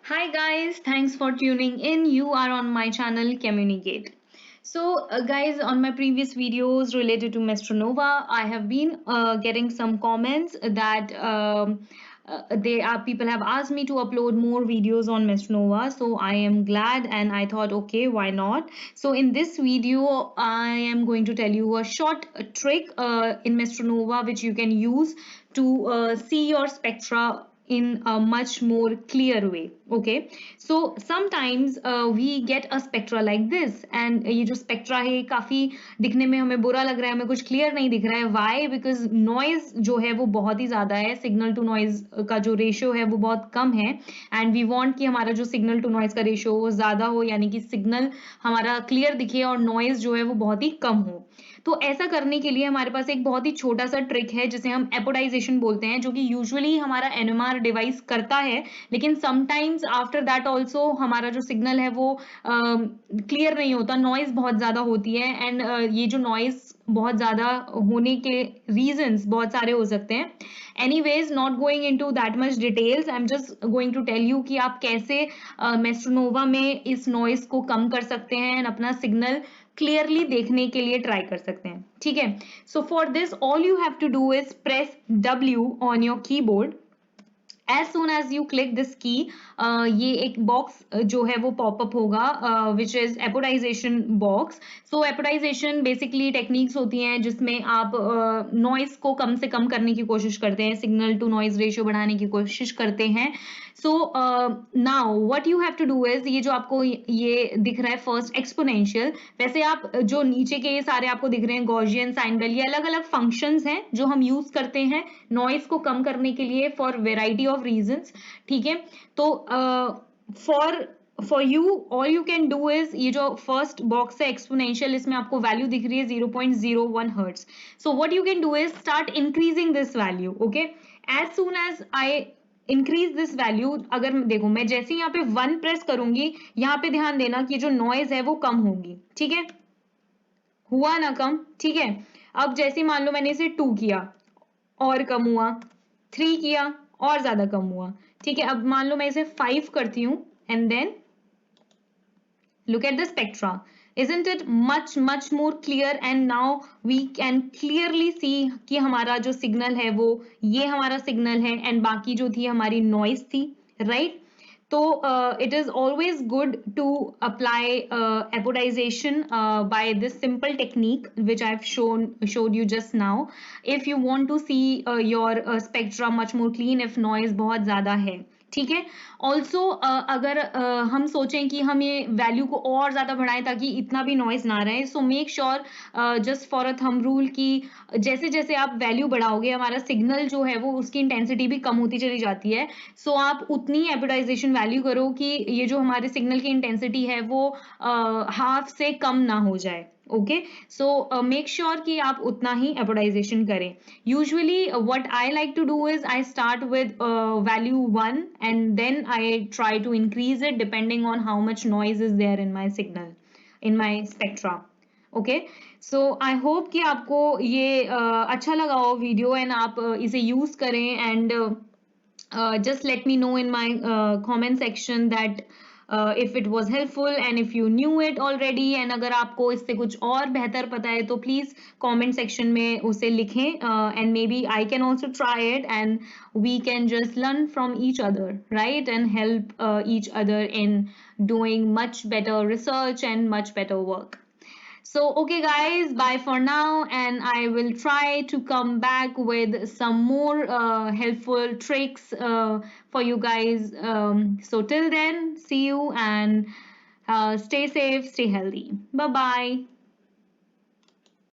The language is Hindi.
Hi guys, thanks for tuning in. You are on my channel Communicate. Guys, on my previous videos related to Mastronova, I have been getting some comments that they are people have asked me to upload more videos on Mastronova. So I am glad, and I thought, okay, why not? So in this video, I am going to tell you a short trick in Mastronova which you can use to see your spectra in a much more clear way. Okay, so sometimes we get a spectra like this, and ये जो spectra है काफी दिखने में हमें बुरा लग रहा है, हमें कुछ clear नहीं दिख रहा है. Why? Because noise जो है वो बहुत ही ज्यादा है, signal to noise का जो ratio है वो बहुत कम है, and we want कि हमारा जो signal to noise का ratio वो ज्यादा हो, यानी कि signal हमारा clear दिखे और noise जो है वो बहुत ही कम हो. तो ऐसा करने के लिए हमारे पास एक बहुत ही छोटा सा ट्रिक है जिसे हम एपोडाइजेशन बोलते हैं, जो कि यूजुअली हमारा एनएमआर डिवाइस करता है, लेकिन समटाइम्स आफ्टर दैट ऑल्सो हमारा जो सिग्नल है वो क्लियर नहीं होता, नॉइज बहुत ज्यादा होती है. एंड ये जो नॉइज बहुत ज्यादा होने के रीजंस बहुत सारे हो सकते हैं. Anyways, not going into that much details, I am just going to tell you कि आप कैसे मेस्ट्रोनोवा में इस नॉइज को कम कर सकते हैं एंड अपना सिग्नल क्लियरली देखने के लिए ट्राई कर सकते हैं. ठीक है, so for this all you have to do is press W on your keyboard. As soon as you click this key, ये एक बॉक्स जो है वो पॉपअप होगा, which is apodisation box. So apodisation basically techniques होती हैं जिसमें आप नॉइस को कम से कम करने की कोशिश करते हैं, सिग्नल टू नॉइज रेशियो बढ़ाने की कोशिश करते हैं. So now what you have to do is, ये जो आपको ये दिख रहा है फर्स्ट एक्सपोनेंशियल, वैसे आप जो नीचे के ये सारे आपको दिख रहे हैं गॉसियन, साइन वेव, ये अलग अलग फंक्शंस हैं जो हम यूज करते हैं नॉइस को कम करने के लिए फॉर वेराइटी ऑफ रीजंस. ठीक है, तो for you all you can do is, ये जो फर्स्ट बॉक्स है एक्सपोनेंशियल, इसमें आपको वैल्यू दिख रही है 0.01 hertz. So what you can do is start increasing this value. Okay, as soon as I increase this value, अगर देखो मैं जैसे यहाँ पे 1 प्रेस करूंगी, यहाँ पे ध्यान देना कि जो नॉइज है वो कम होगी. ठीक है, हुआ ना कम. ठीक है, अब जैसे मान लो मैंने इसे 2 किया और कम हुआ, 3 किया और ज्यादा कम हुआ. ठीक है, अब मान लो मैं इसे 5 करती हूं, and then look at the spectra. Isn't it much more clear? And now we can clearly see कि हमारा जो सिग्नल है वो ये हमारा सिग्नल है, एंड बाकी जो थी हमारी नॉइस थी, राइट? तो it is always good to apply apodization by this simple technique which I've showed you just now, if you want to see your spectra much more clean if noise बहुत ज्यादा है. ठीक है, ऑल्सो अगर हम सोचें कि हम ये वैल्यू को और ज्यादा बढ़ाएं ताकि इतना भी नॉइज ना रहे, so make sure just for a thumb rule कि जैसे जैसे आप वैल्यू बढ़ाओगे हमारा सिग्नल जो है वो उसकी इंटेंसिटी भी कम होती चली जाती है. सो आप उतनी एपोडाइजेशन वैल्यू करो कि ये जो हमारे सिग्नल की इंटेंसिटी है वो हाफ से कम ना हो जाए. ओके, सो मेक श्योर कि आप उतना ही एपोडाइजेशन करें. Usually what I like to do is I start with value 1 and then I try to increase it depending on how much noise is there in my signal, in my spectra. Okay, so I hope कि आपको ये अच्छा लगा हो वीडियो, एंड आप इसे यूज करें, and just let me know in my comment section that if it was helpful and if you knew it already, and अगर आपको इससे कुछ और बेहतर पता है तो प्लीज comment section में उसे लिखें, and maybe I can also try it and we can just learn from each other, right, and help each other in doing much better research and much better work. So, okay, guys, bye for now, and I will try to come back with some more helpful tricks for you guys. So, till then, see you and stay safe, stay healthy. Bye bye.